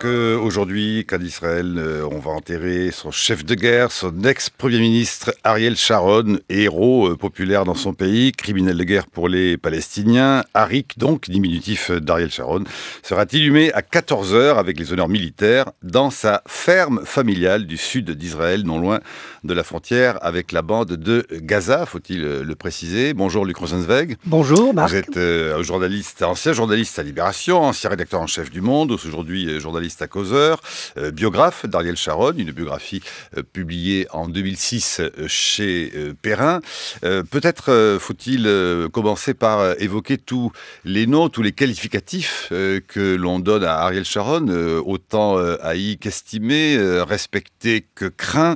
qu'aujourd'hui, qu'en Israël, on va enterrer son chef de guerre, son ex-premier ministre Ariel Sharon, héros populaire dans son pays, criminel de guerre pour les Palestiniens. Arik, donc, diminutif d'Ariel Sharon, sera inhumé à 14 heures avec les honneurs militaires dans sa ferme familiale du sud d'Israël, non loin de la frontière avec la bande de Gaza, faut-il le préciser. Bonjour Luc Rosenzweig. Bonjour Marc. Vous êtes journaliste, ancien journaliste à Libération, ancien rédacteur en chef du Monde, aujourd'hui journaliste à Causeur, biographe d'Ariel Sharon, une biographie publiée en 2006 chez Perrin. Peut-être faut-il commencer par évoquer tous les noms, tous les qualificatifs que l'on donne à Ariel Sharon, autant haï qu'estimé, respecté que craint.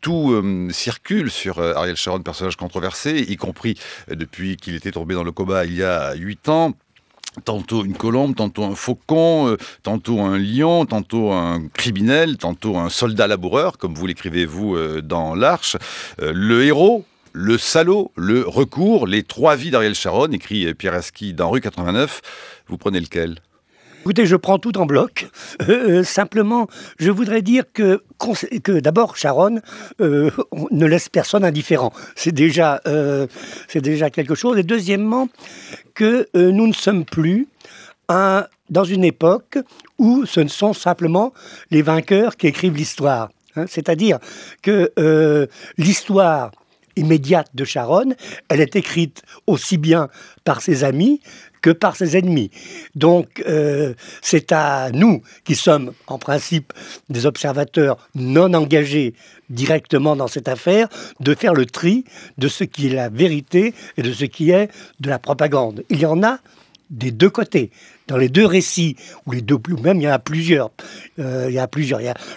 Tout circule sur Ariel Sharon, personnage controversé, y compris depuis qu'il était tombé dans le coma il y a 8 ans. Tantôt une colombe, tantôt un faucon, tantôt un lion, tantôt un criminel, tantôt un soldat laboureur, comme vous l'écrivez vous dans l'Arche. Le héros, le salaud, le recours, les 3 vies d'Ariel Sharon, écrit Pierre Aski dans Rue 89. Vous prenez lequel ? Écoutez, je prends tout en bloc. Simplement, je voudrais dire que d'abord, Sharon ne laisse personne indifférent. C'est déjà quelque chose. Et deuxièmement, que nous ne sommes plus dans une époque où ce ne sont simplement les vainqueurs qui écrivent l'histoire. C'est-à-dire que l'histoire immédiate de Sharon, elle est écrite aussi bien par ses amis que par ses ennemis. Donc, c'est à nous, qui sommes en principe des observateurs non engagés directement dans cette affaire, de faire le tri de ce qui est la vérité et de ce qui est de la propagande. Il y en a des deux côtés. Dans les deux récits, ou les deux, ou même il y en a plusieurs. Il y a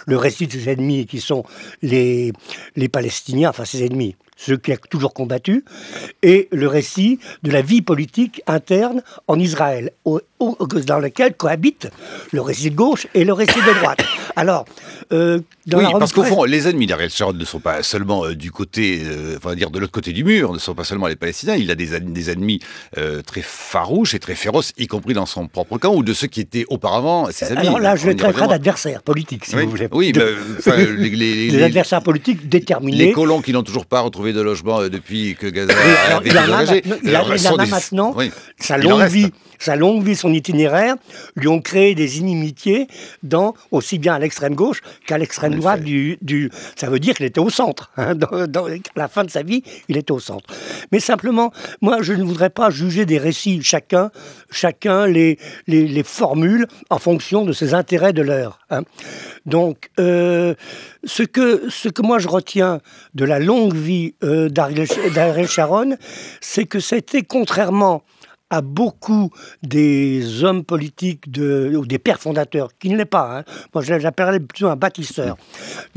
le récit de ses ennemis qui sont les Palestiniens, enfin ses ennemis, ceux qui ont toujours combattu, et le récit de la vie politique interne en Israël, dans lequel cohabitent le récit de gauche et le récit de droite. Alors, parce qu'au fond, les ennemis d'Ariel Sharon ne sont pas seulement du côté, de l'autre côté du mur, ne sont pas seulement les Palestiniens. Il a des ennemis très farouches et très féroces, y compris dans son propre camp, ou de ceux qui étaient auparavant ses amis. Alors là, je les traiterai d'adversaires politiques, si vous voulez. Oui, les adversaires politiques déterminés. Les colons qui n'ont toujours pas retrouvé de logement depuis que Gaza a été désengagé. Il en a maintenant, sa longue vie, son itinéraire, lui ont créé des inimitiés aussi bien à l'extrême gauche qu'à l'extrême droite ça veut dire qu'il était au centre. À la fin de sa vie, il était au centre. Mais simplement, moi, je ne voudrais pas juger des récits. Chacun les formule en fonction de ses intérêts de l'heure. Donc, ce que moi je retiens de la longue vie d'Ariel Sharon, c'est que c'était, contrairement à beaucoup des hommes politiques ou des pères fondateurs, qui ne l'est pas, moi j'appellerais plutôt un bâtisseur,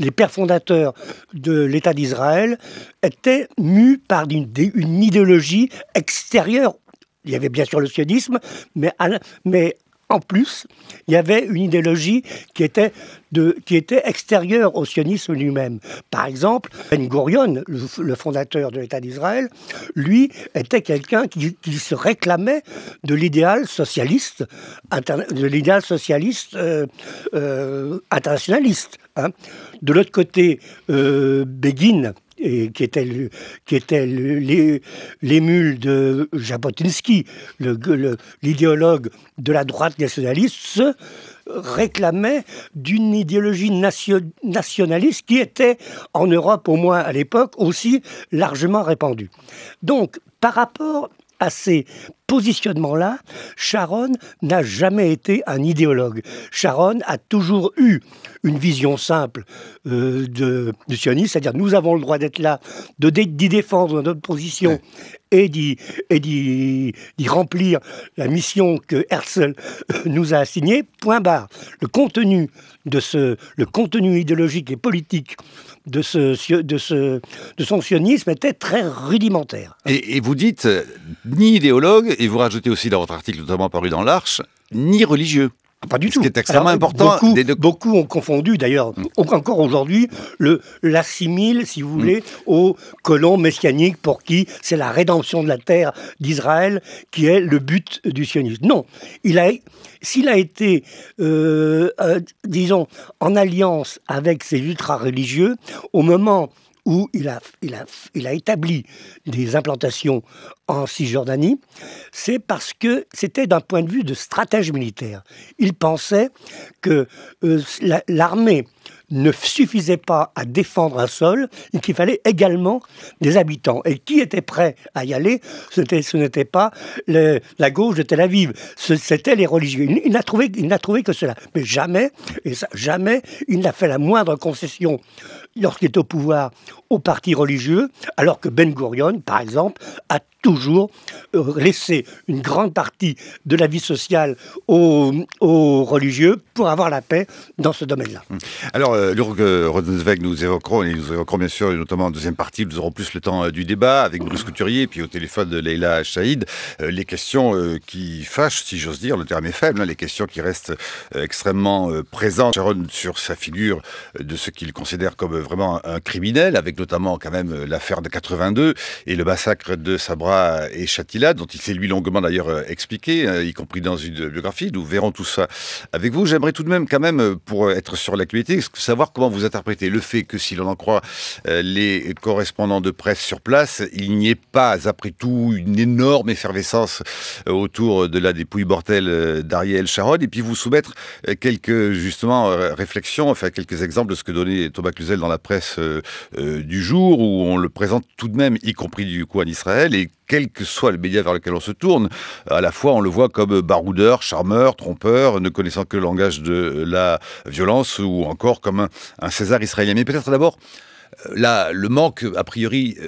les pères fondateurs de l'État d'Israël étaient mus par une idéologie extérieure. Il y avait bien sûr le sionisme, mais en plus, il y avait une idéologie qui était extérieure au sionisme lui-même. Par exemple, Ben-Gurion, le fondateur de l'État d'Israël, lui était quelqu'un qui se réclamait de l'idéal socialiste, internationaliste. De l'autre côté, Begin, qui était l'émule de Jabotinsky, l'idéologue de la droite nationaliste, se réclamait d'une idéologie nationaliste qui était, en Europe au moins à l'époque, aussi largement répandue. Donc, par rapport à ces positionnements-là, Sharon n'a jamais été un idéologue. Sharon a toujours eu une vision simple du sionisme, c'est-à-dire nous avons le droit d'être là, d'y défendre notre position et d'y remplir la mission que Herzl nous a assignée, point barre. Le contenu idéologique et politique de son sionisme était très rudimentaire. Et vous dites ni idéologue, et vous rajoutez aussi dans votre article notamment paru dans l'Arche, ni religieux. Pas du tout. Ce qui est extrêmement important. Beaucoup ont confondu, d'ailleurs, encore aujourd'hui, l'assimile, si vous voulez, aux colons messianiques pour qui c'est la rédemption de la terre d'Israël qui est le but du sionisme. Non, s'il a été, disons, en alliance avec ces ultra-religieux, au moment où il a établi des implantations en Cisjordanie, c'est parce que c'était d'un point de vue de stratège militaire. Il pensait que l'armée ne suffisait pas à défendre un sol et qu'il fallait également des habitants. Et qui était prêt à y aller, ce n'était pas la gauche de Tel Aviv, c'était les religieux. Il n'a trouvé que cela. Mais jamais, jamais, il n'a fait la moindre concession lorsqu'il est au pouvoir aux partis religieux, alors que Ben Gurion, par exemple, a toujours laissé une grande partie de la vie sociale aux religieux pour avoir la paix dans ce domaine-là. Alors, Jürg Rosenzweig, nous évoquerons bien sûr, notamment en deuxième partie, nous aurons plus le temps du débat avec Bruce Couturier, puis au téléphone de Leïla Chaïd, les questions qui fâchent, si j'ose dire, le terme est faible, les questions qui restent extrêmement présentes. Sharon sur sa figure de ce qu'il considère comme vraiment un criminel, avec notamment quand même l'affaire de 82 et le massacre de Sabra et Shatila, dont il s'est lui longuement d'ailleurs expliqué, y compris dans une biographie. Nous verrons tout ça avec vous. J'aimerais tout de même quand même, pour être sur l'actualité, savoir comment vous interprétez le fait que, si l'on en croit les correspondants de presse sur place, il n'y ait pas, après tout, une énorme effervescence autour de la dépouille mortelle d'Ariel Sharon, et puis vous soumettre quelques, justement, réflexions, enfin quelques exemples de ce que donnait Thomas Cluzel dans la presse du jour, où on le présente tout de même, y compris du coup en Israël, et quel que soit le média vers lequel on se tourne, à la fois on le voit comme baroudeur, charmeur, trompeur, ne connaissant que le langage de la violence, ou encore comme un César israélien. Mais peut-être d'abord, là, le manque, a priori,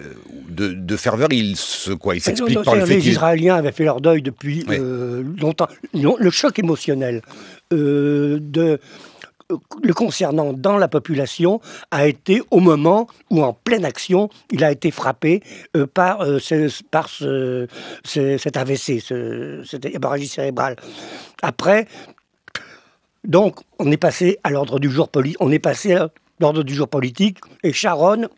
de ferveur, il s'explique par le fait Les Israéliens avaient fait leur deuil depuis longtemps. Le choc émotionnel le concernant dans la population a été au moment où, en pleine action, il a été frappé par cet AVC, cette hémorragie cérébrale. Après, donc, on est passé à l'ordre du jour politique, et Sharon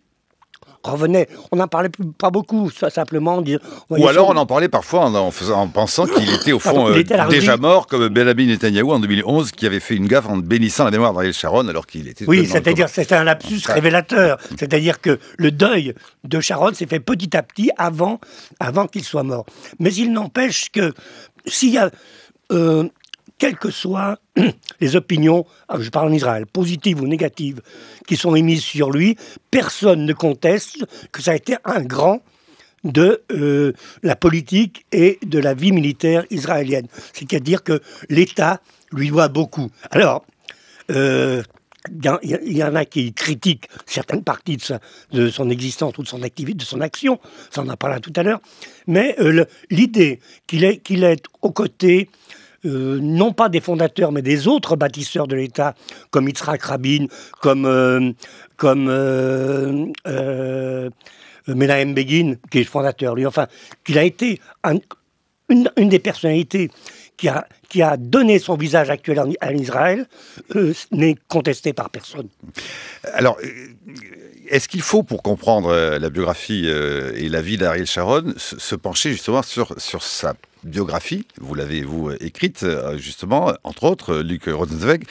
revenait. On n'en parlait pas beaucoup, simplement. Ou alors on en parlait parfois en pensant qu'il était au fond déjà mort, comme Benjamin Netanyahou en 2011, qui avait fait une gaffe en bénissant la mémoire d'Ariel Sharon alors qu'il était... Oui, c'est-à-dire c'était un lapsus révélateur. C'est-à-dire que le deuil de Sharon s'est fait petit à petit avant qu'il soit mort. Mais il n'empêche que s'il y a... quelles que soient les opinions, je parle en Israël, positives ou négatives, qui sont émises sur lui, personne ne conteste que ça a été un grand de la politique et de la vie militaire israélienne. C'est-à-dire que l'État lui doit beaucoup. Alors, il y en a qui critiquent certaines parties de son existence ou de son activité, de son action, ça on en parlera tout à l'heure, mais l'idée qu'il est aux côtés... non pas des fondateurs, mais des autres bâtisseurs de l'État, comme Yitzhak Rabin, comme Menahem Begin, qui est le fondateur, lui, enfin, qu'il a été une des personnalités qui a donné son visage actuel à Israël, n'est contesté par personne. Alors, est-ce qu'il faut, pour comprendre la biographie et la vie d'Ariel Sharon, se pencher justement sur sa biographie? Vous l'avez, écrite, justement, entre autres, Luc Rosenzweig.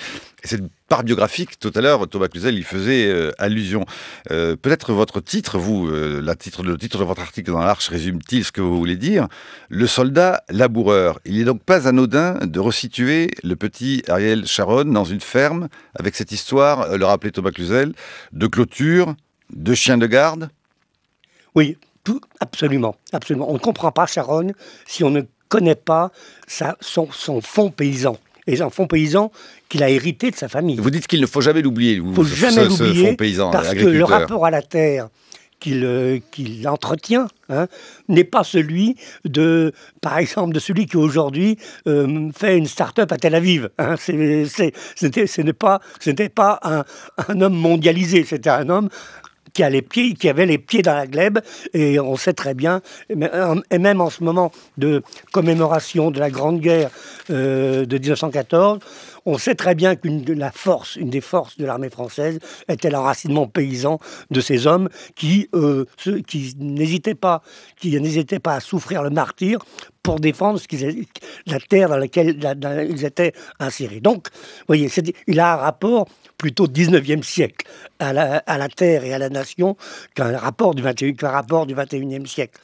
Et cette part biographique, tout à l'heure, Thomas Cluzel y faisait allusion. Peut-être votre titre, le titre de votre article dans l'Arche résume-t-il ce que vous voulez dire? Le soldat laboureur. Il n'est donc pas anodin de resituer le petit Ariel Sharon dans une ferme, avec cette histoire, le rappelait Thomas Cluzel, de clôture, de chien de garde? Oui, absolument. On ne comprend pas Sharon si on ne connaît pas son fond paysan. Et un fonds paysan qu'il a hérité de sa famille. Vous dites qu'il ne faut jamais l'oublier, il ne faut jamais l'oublier, ce fonds paysan, parce que le rapport à la terre qu'il entretient n'est pas celui par exemple, de celui qui aujourd'hui fait une start-up à Tel Aviv. Ce n'était pas un homme mondialisé, c'était un homme qui avait les pieds dans la glèbe, et on sait très bien, et même en ce moment de commémoration de la Grande Guerre de 1914, on sait très bien qu'une des forces de l'armée française était l'enracinement paysan de ces hommes qui n'hésitaient pas à souffrir le martyre pour défendre la terre dans laquelle ils étaient insérés. Donc, vous voyez, il a un rapport plutôt 19e siècle à la terre et à la nation qu'un rapport du 21e siècle.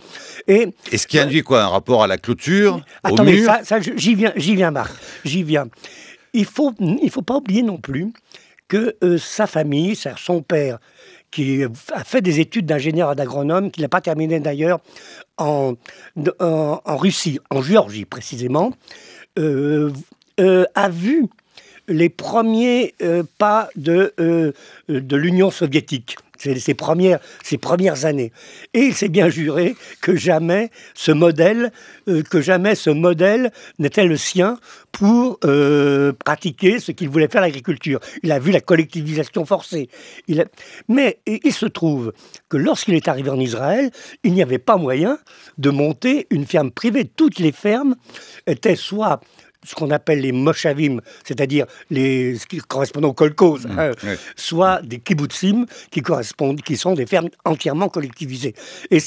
Et ce qui induit quoi? Un rapport à la clôture, au mur? J'y viens, Marc, j'y viens. Il faut pas oublier non plus que sa famille, son père, qui a fait des études d'ingénieur et d'agronome, qu'il n'a pas terminé d'ailleurs en Russie, en Géorgie précisément, a vu les premiers pas de l'Union soviétique. C'est ses premières années. Et il s'est bien juré que jamais ce modèle n'était le sien pour pratiquer ce qu'il voulait faire, l'agriculture. Il a vu la collectivisation forcée. Mais il se trouve que lorsqu'il est arrivé en Israël, il n'y avait pas moyen de monter une ferme privée. Toutes les fermes étaient soit ce qu'on appelle les moshavim, c'est-à-dire ce qui correspond aux kolkhozes, soit des kibbutzim qui sont des fermes entièrement collectivisées. Et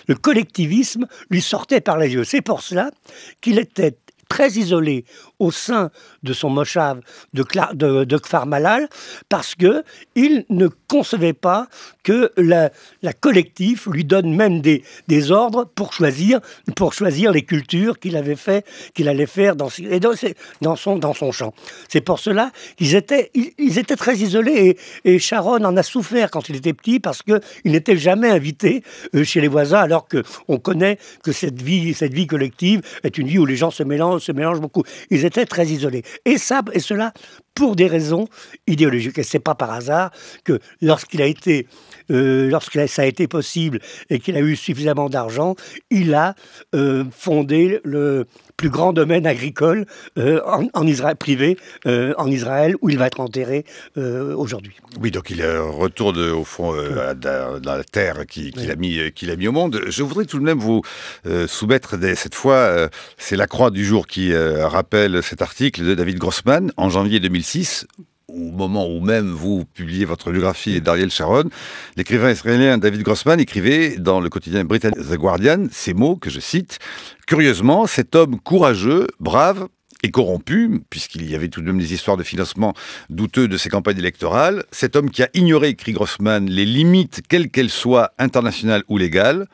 le collectivisme lui sortait par les yeux. C'est pour cela qu'il était très isolé au sein de son moshav de Kfar Malal, parce qu'il ne concevait pas que la collectif lui donne même des ordres pour choisir les cultures qu'il allait faire dans son champ. C'est pour cela qu'ils étaient très isolés, et Sharon en a souffert quand il était petit, parce qu'il n'était jamais invité chez les voisins, alors qu'on connaît que cette vie collective est une vie où les gens se mélangent beaucoup. Ils étaient très isolés. Et cela pour des raisons idéologiques. Et c'est pas par hasard que lorsque ça a été possible et qu'il a eu suffisamment d'argent, il a fondé le plus grand domaine agricole en Israël, privé en Israël, où il va être enterré aujourd'hui. Oui, donc il retourne au fond dans la terre qu'il a mis au monde. Je voudrais tout de même vous soumettre cette fois, c'est la croix du jour qui rappelle cet article de David Grossman en janvier 2006, au moment où même vous publiez votre biographie d'Ariel Sharon. L'écrivain israélien David Grossman écrivait dans le quotidien britannique The Guardian ces mots que je cite: « Curieusement, cet homme courageux, brave et corrompu, puisqu'il y avait tout de même des histoires de financement douteux de ses campagnes électorales, cet homme qui a ignoré, écrit Grossman, les limites, quelles qu'elles soient, internationales ou légales,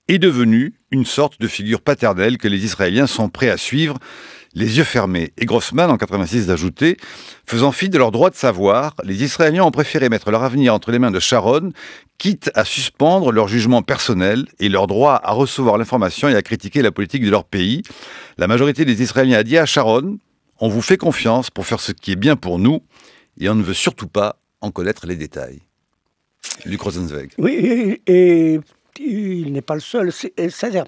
est devenu une sorte de figure paternelle que les Israéliens sont prêts à suivre, les yeux fermés. » Et Grossman, en 86, d'ajouter: « Faisant fi de leur droit de savoir, les Israéliens ont préféré mettre leur avenir entre les mains de Sharon, quitte à suspendre leur jugement personnel et leur droit à recevoir l'information et à critiquer la politique de leur pays. La majorité des Israéliens a dit à Sharon: on vous fait confiance pour faire ce qui est bien pour nous, et on ne veut surtout pas en connaître les détails. » Luc Rosenzweig. Oui, et il n'est pas le seul. C'est-à-dire,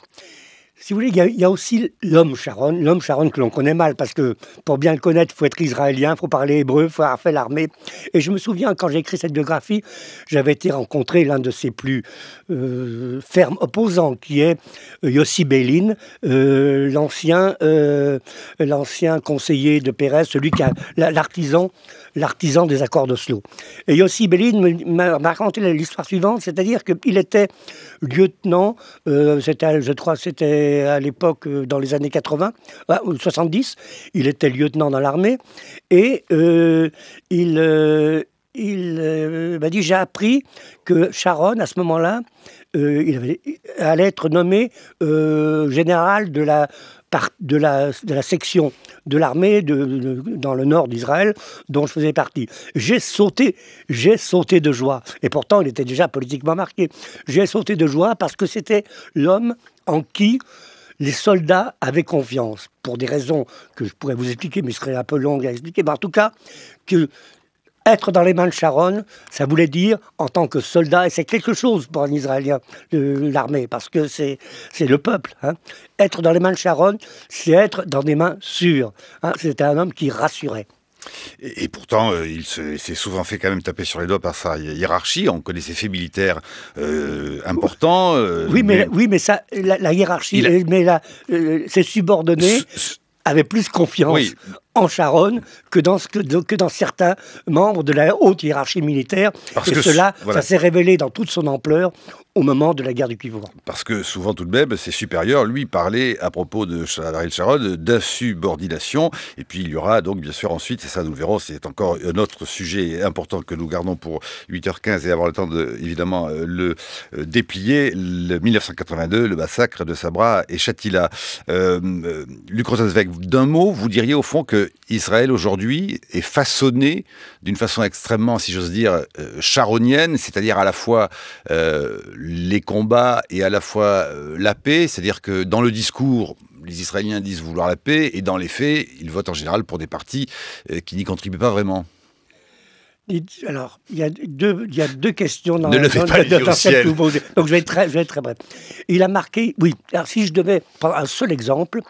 si vous voulez, il y a aussi l'homme Sharon que l'on connaît mal, parce que pour bien le connaître, il faut être israélien, il faut parler hébreu, il faut avoir fait l'armée. Et je me souviens, quand j'ai écrit cette biographie, j'avais été rencontrer l'un de ses plus fermes opposants, qui est Yossi Beilin, l'ancien conseiller de Pérez, celui qui a l'artisan des accords d'Oslo. Et Yossi Beilin m'a raconté l'histoire suivante, c'est-à-dire qu'il était lieutenant, c'était à l'époque, dans les années 80, 70, il était lieutenant dans l'armée, et il m'a dit: j'ai appris que Sharon, à ce moment-là, il allait être nommé général de la section de l'armée dans le nord d'Israël, dont je faisais partie. J'ai sauté de joie. Et pourtant, il était déjà politiquement marqué. J'ai sauté de joie parce que c'était l'homme en qui les soldats avaient confiance, pour des raisons que je pourrais vous expliquer, mais ce serait un peu long à expliquer. Mais en tout cas, que être dans les mains de Sharon, ça voulait dire, en tant que soldat, et c'est quelque chose pour un Israélien, l'armée, parce que c'est le peuple. Hein. Être dans les mains de Sharon, c'est être dans des mains sûres. Hein. C'était un homme qui rassurait. Et pourtant, il s'est souvent fait quand même taper sur les doigts par sa hiérarchie. On connaît ses faits militaires importants. Oui, mais ça, la hiérarchie, ses subordonnés avaient plus confiance en Sharon que dans certains membres de la haute hiérarchie militaire. Ça s'est révélé dans toute son ampleur au moment de la guerre du Kippour. Parce que souvent tout de même, ses supérieurs, lui, parlaient à propos de Ariel Sharon d'insubordination. Et puis il y aura donc bien sûr ensuite, et ça nous le verrons, c'est encore un autre sujet important que nous gardons pour 8h15 et avoir le temps de, évidemment, le déplier, le 1982, le massacre de Sabra et Shatila. Luc Rosenzweig, d'un mot, vous diriez au fond que Israël aujourd'hui est façonné d'une façon extrêmement, si j'ose dire, charonienne, c'est-à-dire à la fois les combats et à la fois la paix, c'est-à-dire que dans le discours, les Israéliens disent vouloir la paix, et dans les faits, ils votent en général pour des partis qui n'y contribuent pas vraiment. Alors, il y a deux questions dans cette posée. Donc, je vais être très bref. Il a marqué, oui, alors si je devais prendre un seul exemple,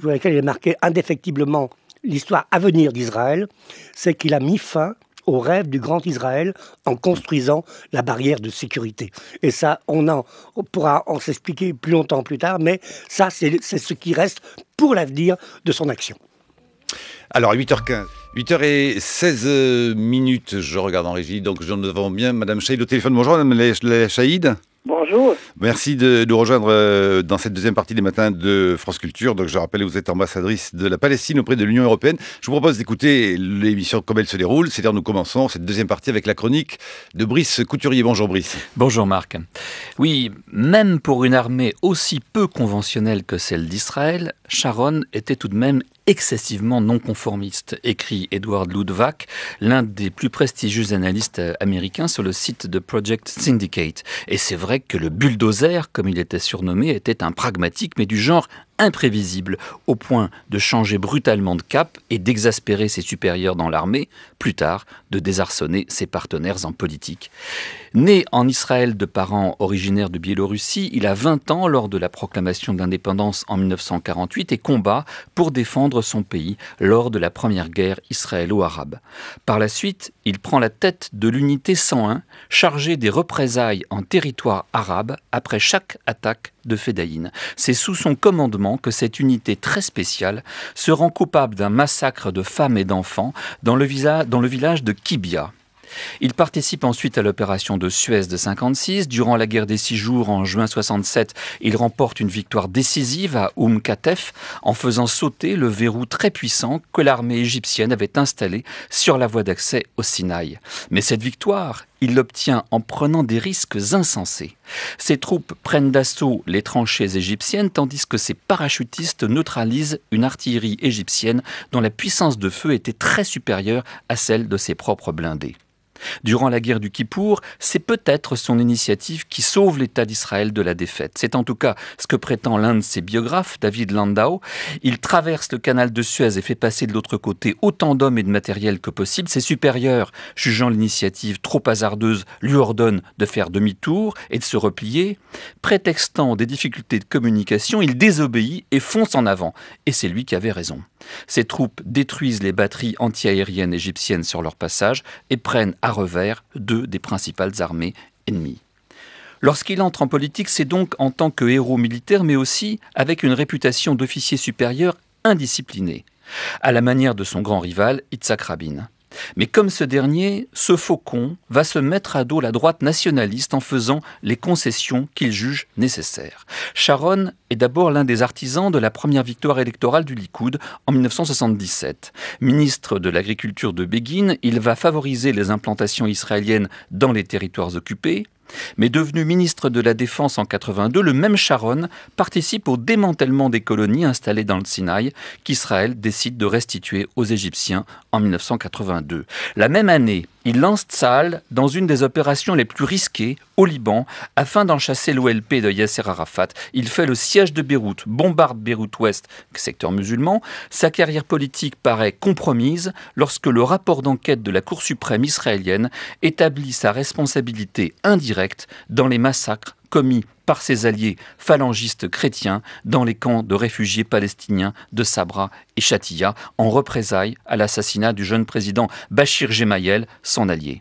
pour lequel il a marqué indéfectiblement l'histoire à venir d'Israël, c'est qu'il a mis fin au rêve du grand Israël en construisant la barrière de sécurité. Et ça, on pourra en s'expliquer plus longtemps plus tard, mais ça, c'est ce qui reste pour l'avenir de son action. Alors, 8h15. 8h16, je regarde en régie, donc nous avons bien Madame Chaïd au téléphone. Bonjour Madame Chaïd. Bonjour. Merci de nous rejoindre dans cette deuxième partie des matins de France Culture. Donc je rappelle, vous êtes ambassadrice de la Palestine auprès de l'Union européenne. Je vous propose d'écouter l'émission comme elle se déroule. C'est-à-dire nous commençons cette deuxième partie avec la chronique de Brice Couturier. Bonjour Brice. Bonjour Marc. Oui, même pour une armée aussi peu conventionnelle que celle d'Israël, Sharon était tout de même excessivement non conformiste, écrit Edward Luttwak, l'un des plus prestigieux analystes américains sur le site de Project Syndicate. Et c'est vrai que le bulldozer, comme il était surnommé, était un pragmatique, mais du genre imprévisible, au point de changer brutalement de cap et d'exaspérer ses supérieurs dans l'armée, plus tard de désarçonner ses partenaires en politique. Né en Israël de parents originaires de Biélorussie, il a 20 ans lors de la proclamation de l'indépendance en 1948 et combat pour défendre son pays lors de la première guerre israélo-arabe. Par la suite, il prend la tête de l'unité 101, chargée des représailles en territoire arabe après chaque attaque de Fedaïn. C'est sous son commandement que cette unité très spéciale se rend coupable d'un massacre de femmes et d'enfants dans le village de Kibia. Il participe ensuite à l'opération de Suez de 1956. Durant la guerre des 6 jours, en juin 1967, il remporte une victoire décisive à Katef en faisant sauter le verrou très puissant que l'armée égyptienne avait installé sur la voie d'accès au Sinaï. Mais cette victoire, il l'obtient en prenant des risques insensés. Ses troupes prennent d'assaut les tranchées égyptiennes tandis que ses parachutistes neutralisent une artillerie égyptienne dont la puissance de feu était très supérieure à celle de ses propres blindés. Durant la guerre du Kippour, c'est peut-être son initiative qui sauve l'État d'Israël de la défaite. C'est en tout cas ce que prétend l'un de ses biographes, David Landau. Il traverse le canal de Suez et fait passer de l'autre côté autant d'hommes et de matériel que possible. Ses supérieurs, jugeant l'initiative trop hasardeuse, lui ordonnent de faire demi-tour et de se replier. Prétextant des difficultés de communication, il désobéit et fonce en avant. Et c'est lui qui avait raison. Ses troupes détruisent les batteries anti-aériennes égyptiennes sur leur passage et prennent à revers 2 des principales armées ennemies. Lorsqu'il entre en politique, c'est donc en tant que héros militaire, mais aussi avec une réputation d'officier supérieur indiscipliné, à la manière de son grand rival, Yitzhak Rabin. Mais comme ce dernier, ce faucon va se mettre à dos la droite nationaliste en faisant les concessions qu'il juge nécessaires. Sharon est d'abord l'un des artisans de la première victoire électorale du Likoud en 1977. Ministre de l'Agriculture de Begin, il va favoriser les implantations israéliennes dans les territoires occupés. Mais devenu ministre de la Défense en 1982, le même Sharon participe au démantèlement des colonies installées dans le Sinaï qu'Israël décide de restituer aux Égyptiens en 1982. La même année, il lance Tsahal dans une des opérations les plus risquées au Liban afin d'en chasser l'OLP de Yasser Arafat. Il fait le siège de Beyrouth, bombarde Beyrouth-Ouest, secteur musulman. Sa carrière politique paraît compromise lorsque le rapport d'enquête de la Cour suprême israélienne établit sa responsabilité indirecte directe dans les massacres commis par ses alliés phalangistes chrétiens dans les camps de réfugiés palestiniens de Sabra et Chatiya, en représailles à l'assassinat du jeune président Bachir Gemayel, son allié.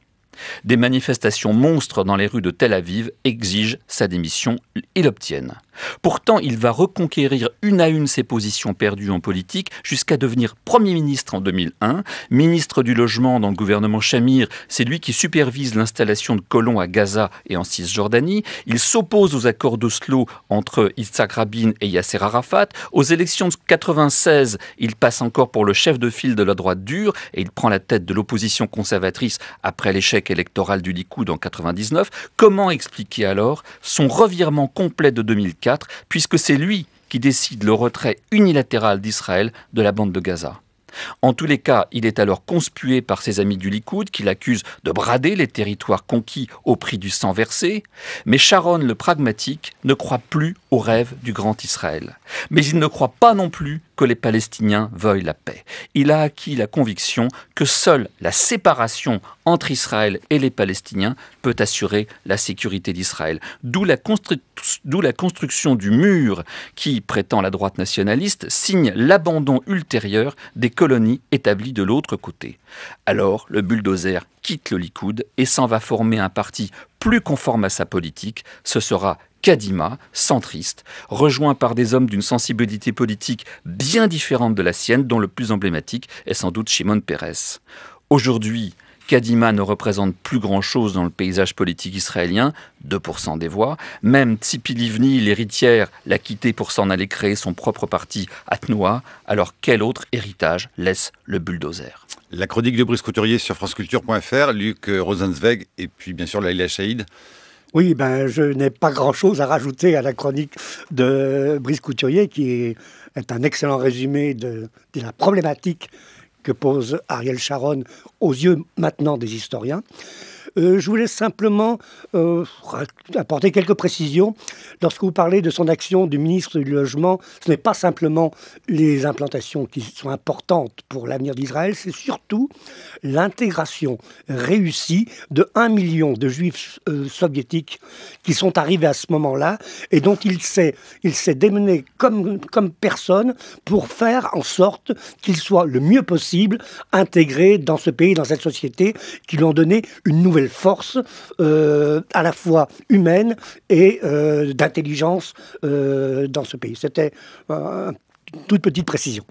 Des manifestations monstres dans les rues de Tel Aviv exigent sa démission et l'obtiennent. Pourtant, il va reconquérir une à une ses positions perdues en politique jusqu'à devenir Premier ministre en 2001, ministre du Logement dans le gouvernement Shamir. C'est lui qui supervise l'installation de colons à Gaza et en Cisjordanie. Il s'oppose aux accords d'Oslo entre Yitzhak Rabin et Yasser Arafat. Aux élections de 1996, il passe encore pour le chef de file de la droite dure et il prend la tête de l'opposition conservatrice après l'échec électoral du Likoud en 1999. Comment expliquer alors son revirement complet de 2004, puisque c'est lui qui décide le retrait unilatéral d'Israël de la bande de Gaza? En tous les cas, il est alors conspué par ses amis du Likoud qui l'accusent de brader les territoires conquis au prix du sang versé. Mais Sharon, le pragmatique, ne croit plus au rêve du grand Israël. Mais il ne croit pas non plus que les Palestiniens veuillent la paix. Il a acquis la conviction que seule la séparation entre Israël et les Palestiniens peut assurer la sécurité d'Israël. D'où la construction du mur qui, prétend la droite nationaliste, signe l'abandon ultérieur des colonies établies de l'autre côté. Alors, le bulldozer quitte le Likoud et s'en va former un parti plus conforme à sa politique. Ce sera Kadima, centriste, rejoint par des hommes d'une sensibilité politique bien différente de la sienne, dont le plus emblématique est sans doute Shimon Peres. Aujourd'hui, Kadima ne représente plus grand-chose dans le paysage politique israélien, 2% des voix. Même Tzipi Livni, l'héritière, l'a quitté pour s'en aller créer son propre parti Atnoa. Alors quel autre héritage laisse le bulldozer? La chronique de Brice Couturier sur franceculture.fr, Luc Rosenzweig et puis bien sûr Laïla Chaïd. Oui, je n'ai pas grand-chose à rajouter à la chronique de Brice Couturier, qui est un excellent résumé de la problématique que pose Ariel Sharon aux yeux maintenant des historiens. Je voulais simplement apporter quelques précisions. Lorsque vous parlez de son action du ministre du Logement, ce n'est pas simplement les implantations qui sont importantes pour l'avenir d'Israël, c'est surtout l'intégration réussie de 1 million de juifs soviétiques qui sont arrivés à ce moment-là et dont il s'est démené comme personne pour faire en sorte qu'ils soient le mieux possible intégrés dans ce pays, dans cette société, qui lui ont donné une nouvelle force à la fois humaine et d'intelligence dans ce pays. C'était toute petite précision.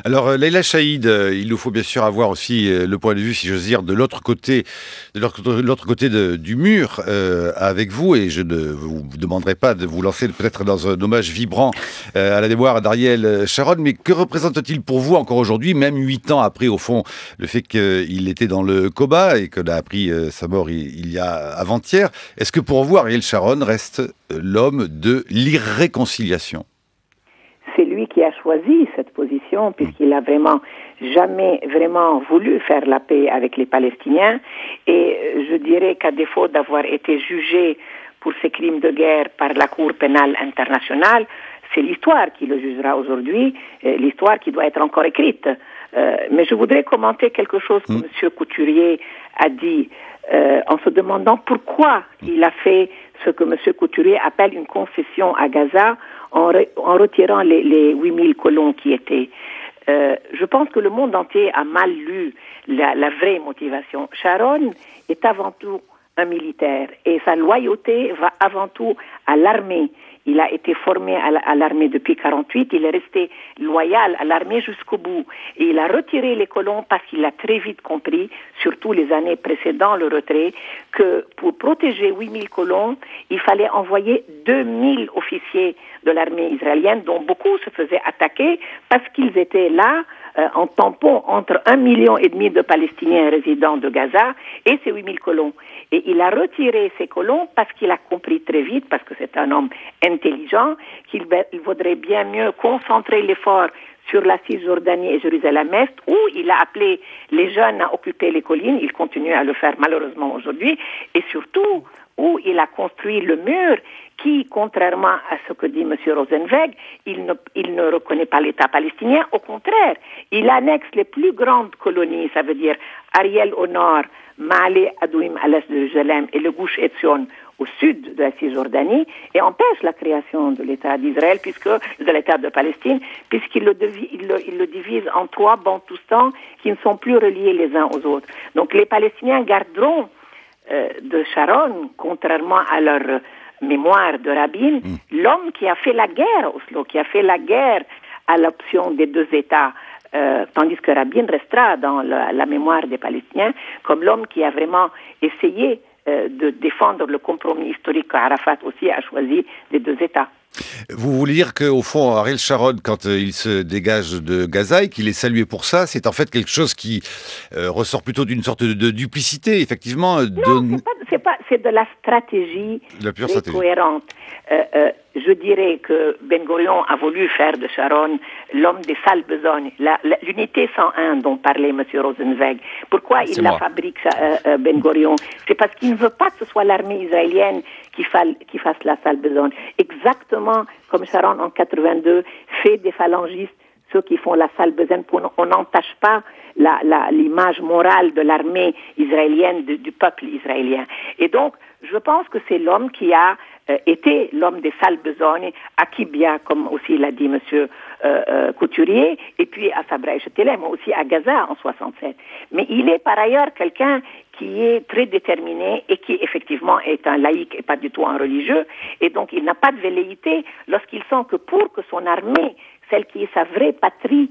Alors, Laïla Chaïd, il nous faut bien sûr avoir aussi le point de vue, si j'ose dire, de l'autre côté du mur avec vous, et je ne vous demanderai pas de vous lancer peut-être dans un hommage vibrant à la mémoire d'Ariel Sharon, mais que représente-t-il pour vous encore aujourd'hui, même 8 ans après, au fond, le fait qu'il était dans le coma et qu'on a appris sa mort il y a avant-hier? Est-ce que pour vous, Ariel Sharon reste l'homme de l'irréconciliation? C'est lui qui a choisi cette position, puisqu'il n'a jamais vraiment voulu faire la paix avec les Palestiniens. Et je dirais qu'à défaut d'avoir été jugé pour ses crimes de guerre par la Cour pénale internationale, c'est l'histoire qui le jugera aujourd'hui, l'histoire qui doit être encore écrite. Mais je voudrais commenter quelque chose que M. Couturier a dit, en se demandant pourquoi il a fait ce que M. Couturier appelle une concession à Gaza, en retirant les 8000 colons qui étaient. Je pense que le monde entier a mal lu la vraie motivation. Sharon est avant tout un militaire et sa loyauté va avant tout à l'armée. Il a été formé à l'armée depuis 1948, il est resté loyal à l'armée jusqu'au bout. Et il a retiré les colons parce qu'il a très vite compris, surtout les années précédant le retrait, que pour protéger 8000 colons, il fallait envoyer 2000 officiers de l'armée israélienne, dont beaucoup se faisaient attaquer parce qu'ils étaient là en tampon entre 1,5 million de Palestiniens résidents de Gaza et ces 8000 colons. Et il a retiré ces colons parce qu'il a compris très vite, parce que c'est un homme intelligent, qu'il vaudrait bien mieux concentrer l'effort sur la Cisjordanie et Jérusalem-Est, où il a appelé les jeunes à occuper les collines. Il continue à le faire malheureusement aujourd'hui. Et surtout, où il a construit le mur qui, contrairement à ce que dit M. Rosenzweig, il ne reconnaît pas l'État palestinien. Au contraire, il annexe les plus grandes colonies, ça veut dire Ariel au nord, Ma'ale Adouim à l'est de Jérusalem et le Gush Etzion au sud de la Cisjordanie, et empêche la création de l'État d'Israël, de l'État de Palestine, puisqu'il le divise en 3 bantoustans qui ne sont plus reliés les uns aux autres. Donc les Palestiniens garderont de Sharon, contrairement à leur mémoire de Rabin, l'homme qui a fait la guerre à Oslo, qui a fait la guerre à l'option des 2 États, tandis que Rabin restera dans la mémoire des Palestiniens comme l'homme qui a vraiment essayé de défendre le compromis historique qu'Arafat aussi a choisi des 2 États. Vous voulez dire qu'au fond, Ariel Sharon, quand il se dégage de Gaza et qu'il est salué pour ça, c'est en fait quelque chose qui ressort plutôt d'une sorte de duplicité, effectivement. Non, c'est de la stratégie cohérente. Je dirais que Ben Gurion a voulu faire de Sharon l'homme des sales besognes. L'unité 101 dont parlait M. Rosenzweig. Pourquoi il la fabrique, Ben Gurion? C'est parce qu'il ne veut pas que ce soit l'armée israélienne qui fasse la sale besogne. Exactement comme Sharon en 82 fait des phalangistes ceux qui font la sale besogne pour qu'on n'entache pas l'image morale de l'armée israélienne, du peuple israélien. Et donc, je pense que c'est l'homme qui a été l'homme des sales besognes à Kibia, comme aussi l'a dit M. Couturier, et puis à Sabra et Chetelem, aussi à Gaza en 67. Mais il est par ailleurs quelqu'un qui est très déterminé et qui effectivement est un laïc et pas du tout un religieux, et donc il n'a pas de velléité lorsqu'il sent que pour que son armée, celle qui est sa vraie patrie,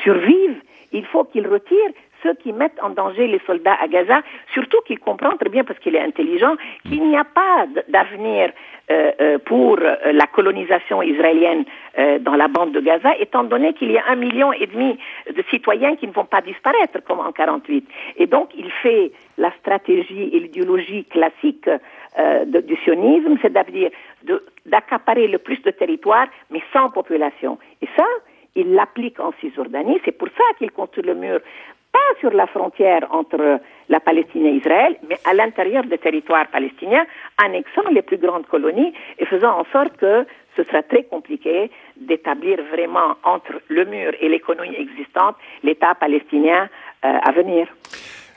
survive, il faut qu'il retire ceux qui mettent en danger les soldats à Gaza, surtout qu'il comprend très bien, parce qu'il est intelligent, qu'il n'y a pas d'avenir pour la colonisation israélienne dans la bande de Gaza, étant donné qu'il y a 1,5 million de citoyens qui ne vont pas disparaître comme en 48. Et donc il fait la stratégie et l'idéologie classique du sionisme, c'est-à-dire d'accaparer le plus de territoire, mais sans population. Et ça, il l'applique en Cisjordanie. C'est pour ça qu'il construit le mur, pas sur la frontière entre la Palestine et Israël, mais à l'intérieur des territoires palestiniens, annexant les plus grandes colonies et faisant en sorte que ce sera très compliqué d'établir vraiment entre le mur et l'économie existante l'État palestinien à venir.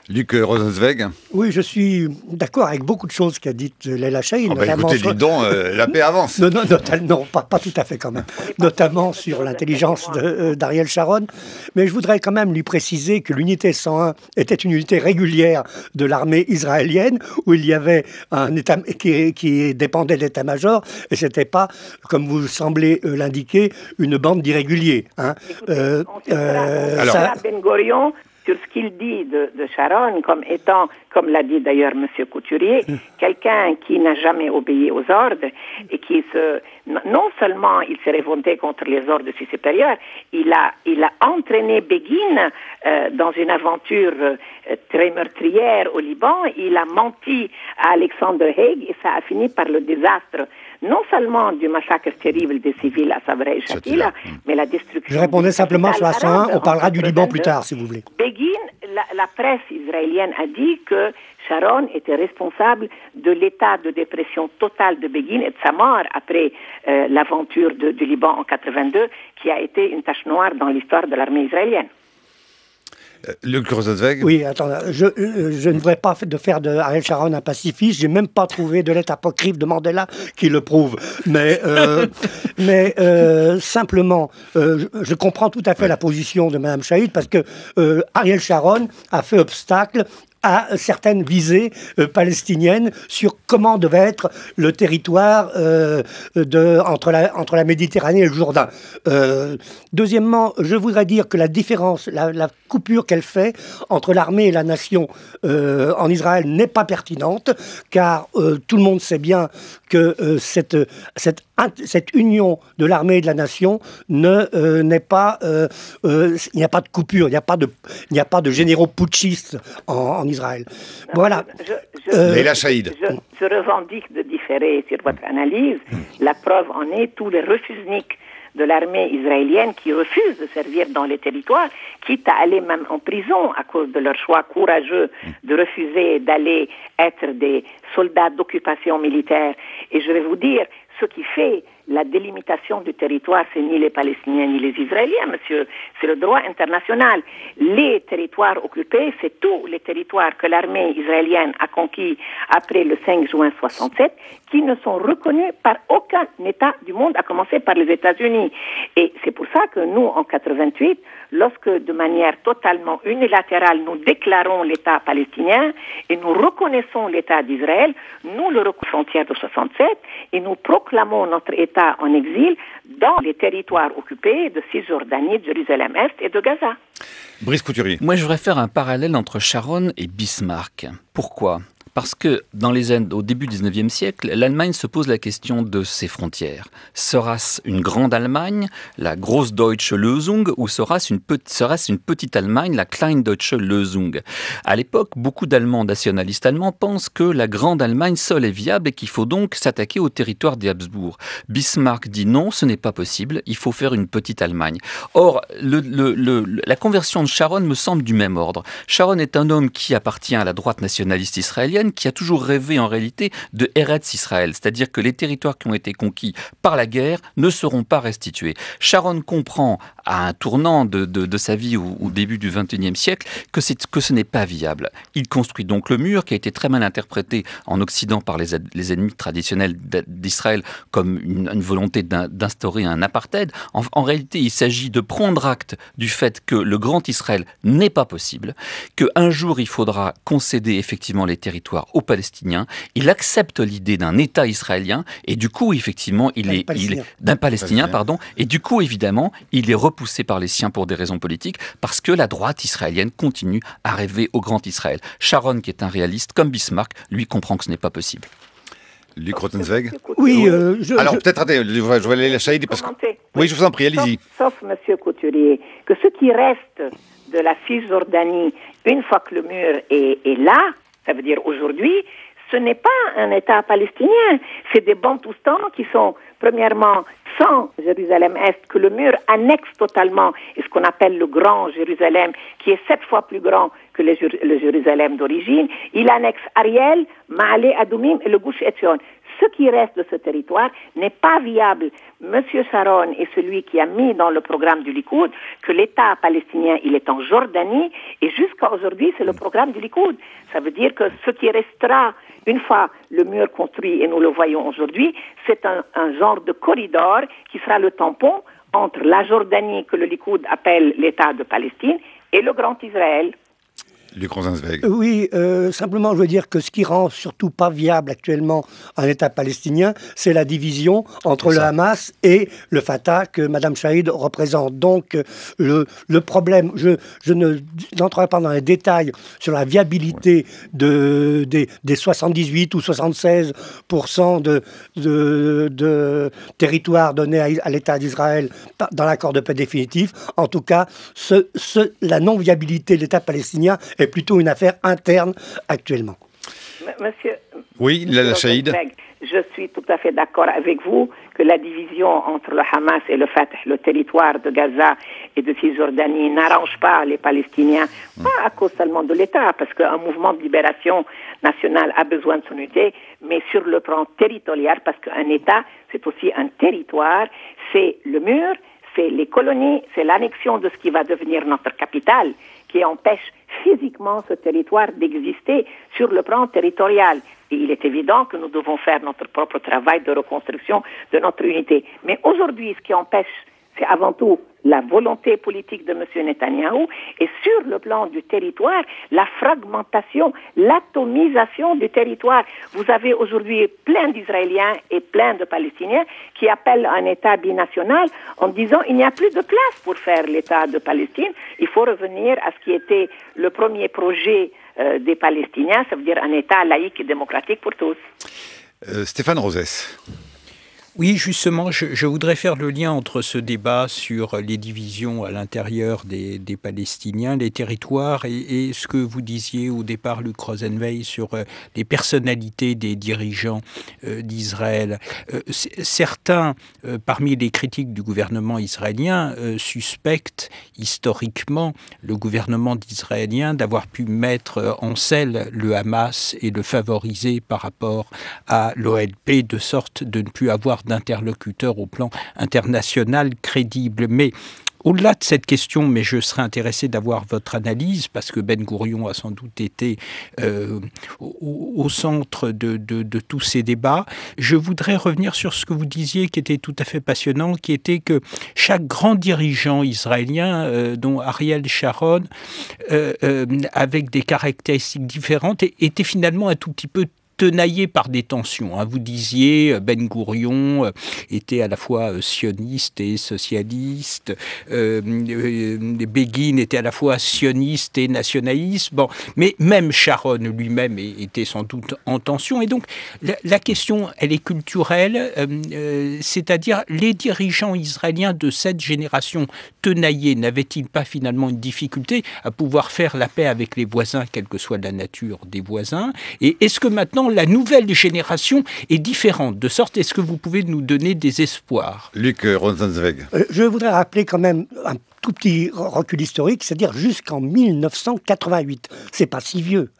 Luc Rosenzweig. Oui, je suis d'accord avec beaucoup de choses qu'a dites Leila Chahine. Écoutez, dites donc, la paix avance. Non, pas tout à fait quand même. Notamment sur l'intelligence d'Ariel Sharon. Mais je voudrais quand même lui préciser que l'unité 101 était une unité régulière de l'armée israélienne, où il y avait un État qui dépendait de l'état-major, et c'était pas, comme vous semblez l'indiquer, une bande d'irréguliers. Hein. Ben Gurion, sur ce qu'il dit de Sharon comme étant, comme l'a dit d'ailleurs M. Couturier, quelqu'un qui n'a jamais obéi aux ordres et qui non seulement il s'est révolté contre les ordres de ses supérieurs, il a entraîné Begin dans une aventure très meurtrière au Liban, il a menti à Alexander Haig et ça a fini par le désastre non seulement du massacre terrible des civils à Sabra et Shatila, mais la destruction... Je répondais simplement sur la 101, on parlera du Liban plus tard, si vous voulez. Begin, la presse israélienne a dit que Sharon était responsable de l'état de dépression totale de Begin et de sa mort après l'aventure du Liban en 82, qui a été une tache noire dans l'histoire de l'armée israélienne. Luc Rosenzweig. Oui, attends, je ne voudrais pas faire de Ariel Sharon un pacifiste. J'ai même pas trouvé de lettre apocryphe de Mandela qui le prouve. Mais simplement, je comprends tout à fait la position de Mme Chahine parce que Ariel Sharon a fait obstacle à certaines visées palestiniennes sur comment devait être le territoire entre la Méditerranée et le Jourdain. Deuxièmement, je voudrais dire que la différence, la coupure qu'elle fait entre l'armée et la nation en Israël n'est pas pertinente, car tout le monde sait bien que cette union de l'armée et de la nation n'est pas... il n'y a pas de coupure, il n'y a pas de généraux putschistes en Israël. Voilà. Leila Chahine. Je revendique de différer sur votre analyse. La preuve en est tous les refusniks de l'armée israélienne qui refusent de servir dans les territoires, quitte à aller même en prison à cause de leur choix courageux de refuser d'aller être des soldats d'occupation militaire. Et je vais vous dire, ce qui fait la délimitation du territoire, c'est ni les Palestiniens ni les Israéliens, monsieur. C'est le droit international. Les territoires occupés, c'est tous les territoires que l'armée israélienne a conquis après le 5 juin 67, qui ne sont reconnus par aucun État du monde, à commencer par les États-Unis. Et c'est pour ça que nous, en 88, lorsque de manière totalement unilatérale, nous déclarons l'État palestinien et nous reconnaissons l'État d'Israël, nous le reconnaissons frontière de 67 et nous proclamons notre État en exil dans les territoires occupés de Cisjordanie, de Jérusalem-Est et de Gaza. Brice Couturier. Moi, je voudrais faire un parallèle entre Sharon et Bismarck. Pourquoi ? Parce que au début du 19e siècle, l'Allemagne se pose la question de ses frontières. Sera-ce une grande Allemagne, la grosse Deutsche Lösung, ou sera-ce une petite Allemagne, la Kleine Deutsche Lösung? À l'époque, beaucoup d'Allemands, nationalistes allemands, pensent que la grande Allemagne seule est viable et qu'il faut donc s'attaquer au territoire des Habsbourg. Bismarck dit non, ce n'est pas possible, il faut faire une petite Allemagne. Or, la conversion de Sharon me semble du même ordre. Sharon est un homme qui appartient à la droite nationaliste israélienne, qui a toujours rêvé en réalité de Eretz Israël, c'est-à-dire que les territoires qui ont été conquis par la guerre ne seront pas restitués. Sharon comprend à un tournant de sa vie au début du XXIe siècle que ce n'est pas viable. Il construit donc le mur qui a été très mal interprété en Occident par les ennemis traditionnels d'Israël comme une volonté d'instaurer un apartheid. En réalité, il s'agit de prendre acte du fait que le grand Israël n'est pas possible, qu'un jour il faudra concéder effectivement les territoires aux Palestiniens. Il accepte l'idée d'un État israélien et du coup, effectivement, d'un Palestinien, et du coup, évidemment, il est repoussé par les siens pour des raisons politiques parce que la droite israélienne continue à rêver au grand Israël. Sharon, qui est un réaliste comme Bismarck, lui comprend que ce n'est pas possible. Luc Rotenzweig. Oui, alors peut-être, attendez, je vais aller la Chaïd parce que... Oui, je vous en prie, allez-y. Sauf, monsieur Couturier, que ce qui reste de la Cisjordanie, une fois que le mur est là, ça veut dire aujourd'hui, ce n'est pas un État palestinien. C'est des Bantoustans qui sont, premièrement, sans Jérusalem-Est, que le mur annexe totalement, et ce qu'on appelle le Grand Jérusalem, qui est 7 fois plus grand que le Jérusalem d'origine. Il annexe Ariel, Ma'ale Adumim et le Gush Etzion. Ce qui reste de ce territoire n'est pas viable. Monsieur Sharon est celui qui a mis dans le programme du Likoud que l'État palestinien, il est en Jordanie, et jusqu'à aujourd'hui, c'est le programme du Likoud. Ça veut dire que ce qui restera, une fois le mur construit, et nous le voyons aujourd'hui, c'est un genre de corridor qui sera le tampon entre la Jordanie, que le Likoud appelle l'État de Palestine, et le Grand Israël. Luc Rotenzweig. Oui, simplement je veux dire que ce qui rend surtout pas viable actuellement un État palestinien, c'est la division entre le Hamas et le Fatah que Mme Chaïd représente. Donc le problème, je n'entrerai pas dans les détails sur la viabilité des 78 ou 76% de territoire donné à l'État d'Israël dans l'accord de paix définitif. En tout cas, la non-viabilité de l'État palestinien est plutôt une affaire interne actuellement. Monsieur, oui, la Chaïd. Je suis tout à fait d'accord avec vous que la division entre le Hamas et le Fatah, le territoire de Gaza et de Cisjordanie, n'arrange pas les Palestiniens, pas à cause seulement de l'État, parce qu'un mouvement de libération nationale a besoin de son unité, mais sur le plan territorial, parce qu'un État, c'est aussi un territoire, c'est le mur, c'est les colonies, c'est l'annexion de ce qui va devenir notre capitale, qui empêche physiquement ce territoire d'exister sur le plan territorial. Et il est évident que nous devons faire notre propre travail de reconstruction de notre unité. Mais aujourd'hui, ce qui empêche, c'est avant tout la volonté politique de M. Netanyahou et sur le plan du territoire, la fragmentation, l'atomisation du territoire. Vous avez aujourd'hui plein d'Israéliens et plein de Palestiniens qui appellent un État binational en disant il n'y a plus de place pour faire l'État de Palestine. Il faut revenir à ce qui était le premier projet des Palestiniens, ça veut dire un État laïque et démocratique pour tous. Stéphane Rosès. Oui, justement, je voudrais faire le lien entre ce débat sur les divisions à l'intérieur des Palestiniens, les territoires, et ce que vous disiez au départ, Luc Rosenweil, sur les personnalités des dirigeants d'Israël. Certains, parmi les critiques du gouvernement israélien, suspectent historiquement le gouvernement israélien d'avoir pu mettre en selle le Hamas et le favoriser par rapport à l'OLP, de sorte de ne plus avoir d'interlocuteurs au plan international crédible. Mais au-delà de cette question, mais je serais intéressé d'avoir votre analyse, parce que Ben Gourion a sans doute été au centre de tous ces débats. Je voudrais revenir sur ce que vous disiez, qui était tout à fait passionnant, qui était que chaque grand dirigeant israélien, dont Ariel Sharon, avec des caractéristiques différentes, était finalement un tout petit peu tenaillé par des tensions. Vous disiez, Ben Gourion était à la fois sioniste et socialiste, Begin était à la fois sioniste et nationaliste, mais même Sharon lui-même était sans doute en tension. Et donc, la question, elle est culturelle, c'est-à-dire les dirigeants israéliens de cette génération tenaillés n'avaient-ils pas finalement une difficulté à pouvoir faire la paix avec les voisins, quelle que soit la nature des voisins? Et est-ce que maintenant, la nouvelle génération est différente, de sorte, est-ce que vous pouvez nous donner des espoirs? Luc Rosenzweig. Je voudrais rappeler quand même un tout petit recul historique, c'est-à-dire jusqu'en 1988. C'est pas si vieux.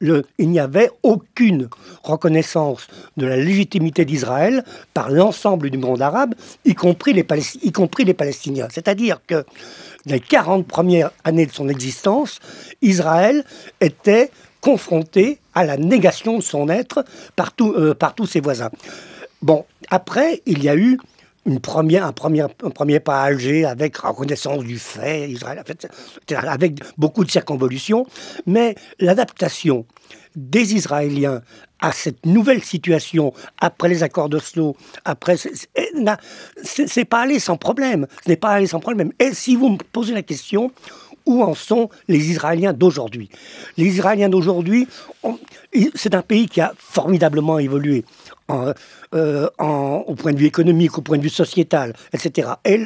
Il n'y avait aucune reconnaissance de la légitimité d'Israël par l'ensemble du monde arabe, y compris les Palestiniens. C'est-à-dire que dans les 40 premières années de son existence, Israël était confronté à la négation de son être par tous ses voisins. Bon, après, il y a eu un premier pas à Alger avec reconnaissance du fait, Israël, avec beaucoup de circonvolutions, mais l'adaptation des Israéliens à cette nouvelle situation après les accords d'Oslo, c'est pas allé sans problème. Ce n'est pas allé sans problème. Et si vous me posez la question, où en sont les Israéliens d'aujourd'hui? Les Israéliens d'aujourd'hui, c'est un pays qui a formidablement évolué au point de vue économique, au point de vue sociétal, etc. Et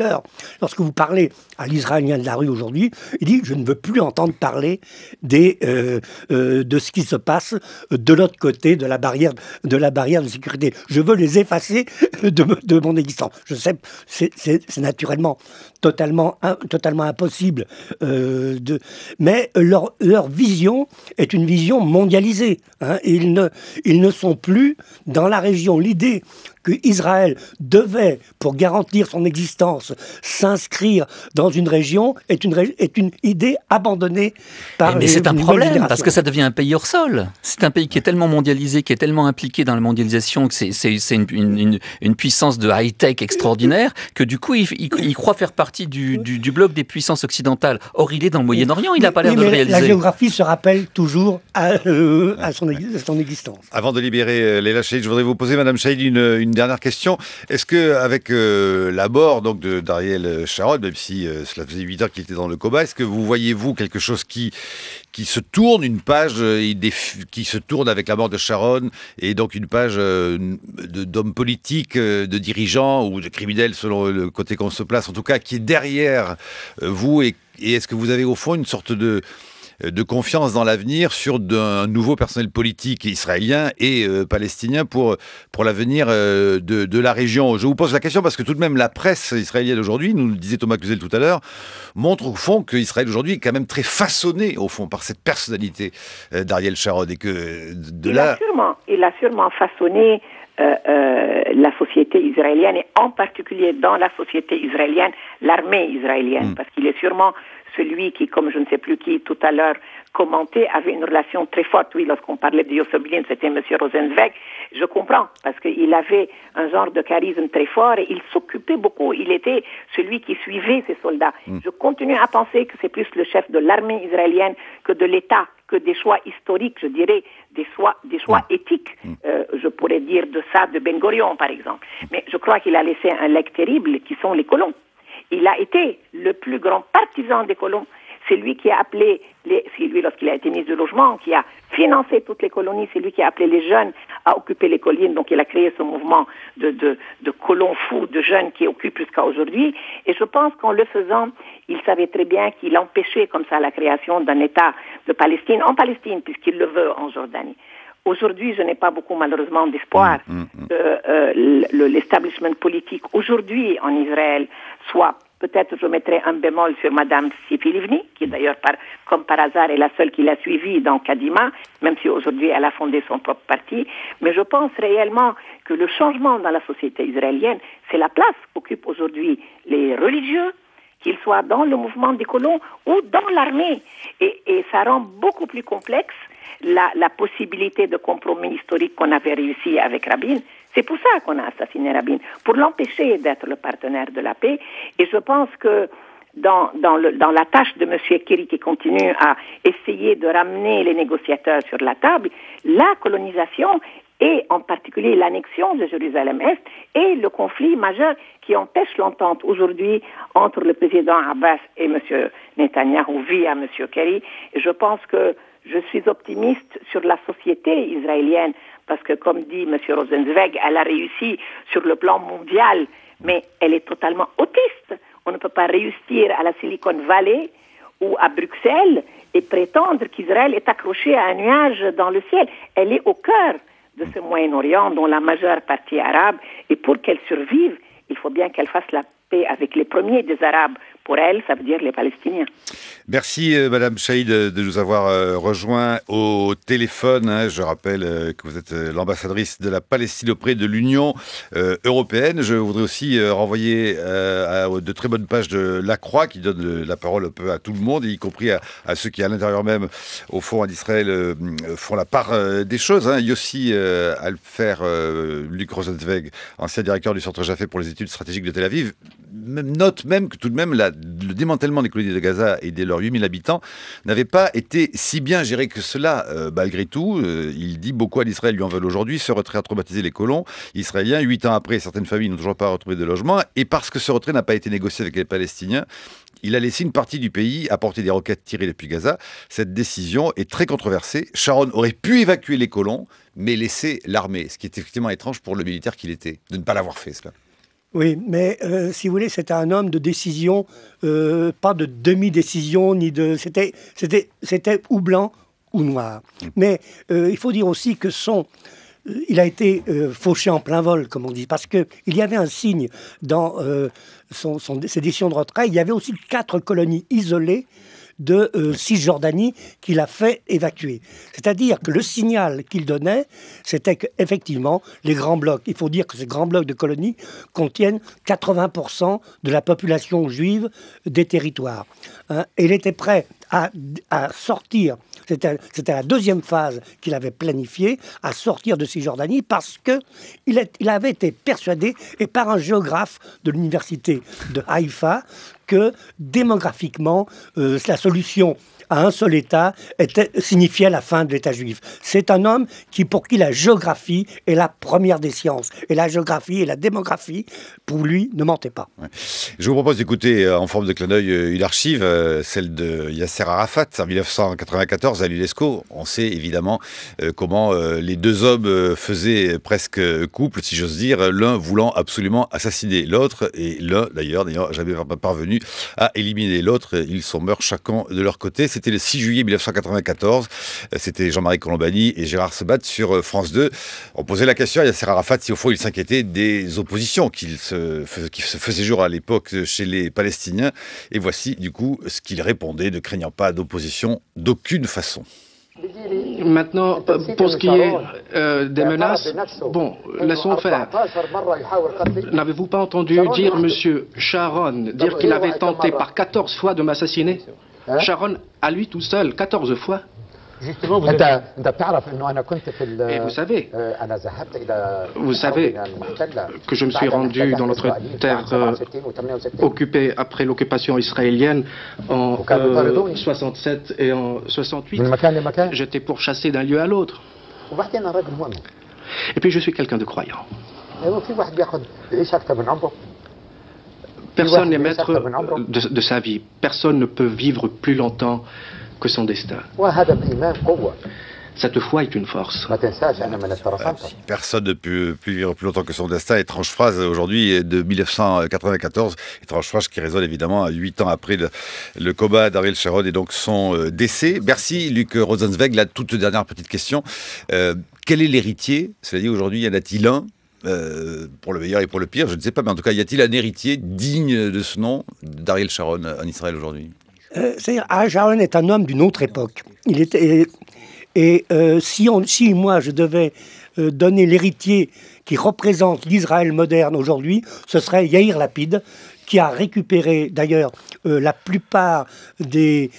lorsque vous parlez à l'Israélien de la rue aujourd'hui, il dit « je ne veux plus entendre parler de ce qui se passe de l'autre côté de la barrière de sécurité. Je veux les effacer de mon existence. » Je sais, c'est naturellement totalement impossible, mais leur vision est une vision mondialisée. Ils ne sont plus dans la région. L'idée que Israël devait, pour garantir son existence, s'inscrire dans une région est une idée abandonnée par mais c'est un problème, parce que ça devient un pays hors sol. C'est un pays qui est tellement mondialisé, qui est tellement impliqué dans la mondialisation, que c'est une puissance de high-tech extraordinaire, que du coup, il croit faire partie du bloc des puissances occidentales. Or, il est dans le Moyen-Orient, il n'a pas l'air de le réaliser. La géographie se rappelle toujours à son existence. Avant de libérer Leila Chahid, je voudrais vous poser, Madame Chahid, une dernière question. Est-ce qu'avec la mort d'Ariel Sharon, même si cela faisait 8 heures qu'il était dans le coma, est-ce que vous voyez-vous quelque chose qui se tourne, une page qui se tourne avec la mort de Sharon, et donc une page d'hommes politiques, de dirigeants ou de criminels selon le côté qu'on se place, en tout cas qui est derrière vous, et est-ce que vous avez au fond une sorte de confiance dans l'avenir sur un nouveau personnel politique israélien et palestinien pour l'avenir de la région? Je vous pose la question parce que tout de même la presse israélienne aujourd'hui, nous le disait Thomas Cluzel tout à l'heure, montre au fond qu'Israël aujourd'hui est quand même très façonné au fond par cette personnalité d'Ariel Sharon, et que il a sûrement façonné la société israélienne, et en particulier dans la société israélienne, l'armée israélienne, parce qu'il est sûrement celui qui, comme je ne sais plus qui tout à l'heure commentait, avait une relation très forte. Oui, lorsqu'on parlait de Yossef Blin, c'était M. Rosenzweig. Je comprends, parce qu'il avait un genre de charisme très fort et il s'occupait beaucoup. Il était celui qui suivait ses soldats. Je continue à penser que c'est plus le chef de l'armée israélienne que de l'État, que des choix historiques, je dirais, des choix éthiques. Je pourrais dire de ça de Ben Gourion, par exemple. Mais je crois qu'il a laissé un legs terrible, qui sont les colons. Il a été le plus grand partisan des colons. C'est lui qui a appelé, c'est lui, lorsqu'il a été ministre du Logement, qui a financé toutes les colonies. C'est lui qui a appelé les jeunes à occuper les collines. Donc il a créé ce mouvement de colons fous, de jeunes qui occupent jusqu'à aujourd'hui. Et je pense qu'en le faisant, il savait très bien qu'il empêchait comme ça la création d'un État de Palestine en Palestine, puisqu'il le veut en Jordanie. Aujourd'hui, je n'ai pas beaucoup, malheureusement, d'espoir que l'establishment politique aujourd'hui en Israël soit, peut-être je mettrai un bémol sur Madame Tzipi Livni, qui d'ailleurs, comme par hasard, est la seule qui l'a suivie dans Kadima, même si aujourd'hui elle a fondé son propre parti. Mais je pense réellement que le changement dans la société israélienne, c'est la place qu'occupent aujourd'hui les religieux, qu'ils soient dans le mouvement des colons ou dans l'armée. Et ça rend beaucoup plus complexe la possibilité de compromis historique qu'on avait réussi avec Rabin. C'est pour ça qu'on a assassiné Rabin, pour l'empêcher d'être le partenaire de la paix. Et je pense que dans la tâche de M. Kerry qui continue à essayer de ramener les négociateurs sur la table, la colonisation et en particulier l'annexion de Jérusalem-Est est le conflit majeur qui empêche l'entente aujourd'hui entre le président Abbas et M. Netanyahou via M. Kerry. Et je pense que je suis optimiste sur la société israélienne parce que, comme dit M. Rosenzweig, elle a réussi sur le plan mondial, mais elle est totalement autiste. On ne peut pas réussir à la Silicon Valley ou à Bruxelles et prétendre qu'Israël est accroché à un nuage dans le ciel. Elle est au cœur de ce Moyen-Orient dont la majeure partie est arabe, et pour qu'elle survive, il faut bien qu'elle fasse la paix avec les premiers des Arabes. Pour elle, ça veut dire les Palestiniens. Merci Madame Chahid de nous avoir rejoints au téléphone. Je rappelle que vous êtes l'ambassadrice de la Palestine auprès de l'Union européenne. Je voudrais aussi renvoyer à de très bonnes pages de La Croix qui donne la parole un peu à tout le monde, y compris à ceux qui à l'intérieur même, au fond, d'Israël, font la part des choses. Yossi Alfer, Luc Rosenzweig, ancien directeur du Centre Jaffé pour les études stratégiques de Tel Aviv, note même que tout de même le démantèlement des colonies de Gaza et de leurs 8000 habitants n'avait pas été si bien géré que cela, malgré tout. Il dit beaucoup à l'Israël lui en veulent aujourd'hui. Ce retrait a traumatisé les colons israéliens. 8 ans après, certaines familles n'ont toujours pas retrouvé de logement. Et parce que ce retrait n'a pas été négocié avec les Palestiniens, il a laissé une partie du pays apporter des roquettes tirées depuis Gaza. Cette décision est très controversée. Sharon aurait pu évacuer les colons, mais laisser l'armée, ce qui est effectivement étrange pour le militaire qu'il était, de ne pas l'avoir fait, cela. Oui, mais si vous voulez, c'était un homme de décision, pas de demi-décision, ni de... C'était ou blanc ou noir. Mais il faut dire aussi que il a été fauché en plein vol, comme on dit, parce qu'il y avait un signe dans ses décisions de retrait. Il y avait aussi 4 colonies isolées de Cisjordanie qu'il a fait évacuer. C'est-à-dire que le signal qu'il donnait, c'était qu'effectivement, les grands blocs, il faut dire que ces grands blocs de colonies contiennent 80% de la population juive des territoires. Et il était prêt à sortir, c'était la deuxième phase qu'il avait planifiée, à sortir de Cisjordanie parce qu'il avait été persuadé, et par un géographe de l'université de Haïfa, que démographiquement, la solution à un seul État signifiait la fin de l'État juif. C'est un homme pour qui la géographie est la première des sciences. Et la géographie et la démographie, pour lui, ne mentaient pas. Ouais. Je vous propose d'écouter en forme de clin d'œil une archive, celle de Yasser Arafat, en 1994 à l'UNESCO. On sait évidemment comment les deux hommes faisaient presque couple, si j'ose dire, l'un voulant absolument assassiner l'autre, et l'un d'ailleurs n'ayant jamais parvenu à éliminer l'autre. Ils sont morts chacun de leur côté. C'était le 6 juillet 1994. C'était Jean-Marie Colombani et Gérard Sebat sur France 2. On posait la question à Yasser Arafat si au fond il s'inquiétait des oppositions qui se faisaient jour à l'époque chez les Palestiniens. Et voici du coup ce qu'il répondait, ne craignant pas d'opposition d'aucune façon. Maintenant, pour ce qui est des menaces, bon, laissons faire. N'avez-vous pas entendu dire M. Sharon dire qu'il avait tenté par 14 fois de m'assassiner? Sharon, à lui tout seul, 14 fois. Et vous savez que je me suis rendu dans notre terre occupée après l'occupation israélienne en 67 et en 68. J'étais pourchassé d'un lieu à l'autre. Et puis je suis quelqu'un de croyant. Personne n'est maître de sa vie. Personne ne peut vivre plus longtemps que son destin. cette foi est une force. Personne ne peut plus vivre plus longtemps que son destin. Étrange phrase aujourd'hui de 1994. Étrange phrase qui résonne évidemment 8 ans après le coma d'Ariel Sharon et donc son décès. Merci Luc Rosenzweig. La toute dernière petite question. Quel est l'héritier? Cela dit, aujourd'hui, y en a-t-il un pour le meilleur et pour le pire, je ne sais pas, mais en tout cas, y a-t-il un héritier digne de ce nom d'Ariel Sharon en Israël aujourd'hui? C'est-à-dire, Ariel Sharon est un homme d'une autre époque. Si moi je devais donner l'héritier qui représente l'Israël moderne aujourd'hui, ce serait Yair Lapid, qui a récupéré d'ailleurs la plupart des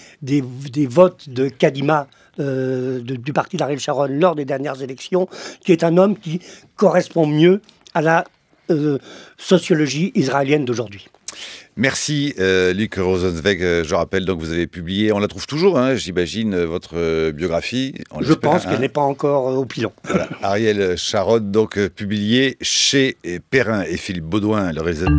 votes de Kadima, du parti d'Ariel Sharon lors des dernières élections, qui est un homme qui correspond mieux à la sociologie israélienne d'aujourd'hui. Merci Luc Rosenzweig. Je rappelle donc que vous avez publié, on la trouve toujours, j'imagine, votre biographie. Je pense qu'elle n'est pas encore au pilon. Voilà. Ariel Sharon, donc publié chez Perrin et Philippe Baudouin, le réalisateur.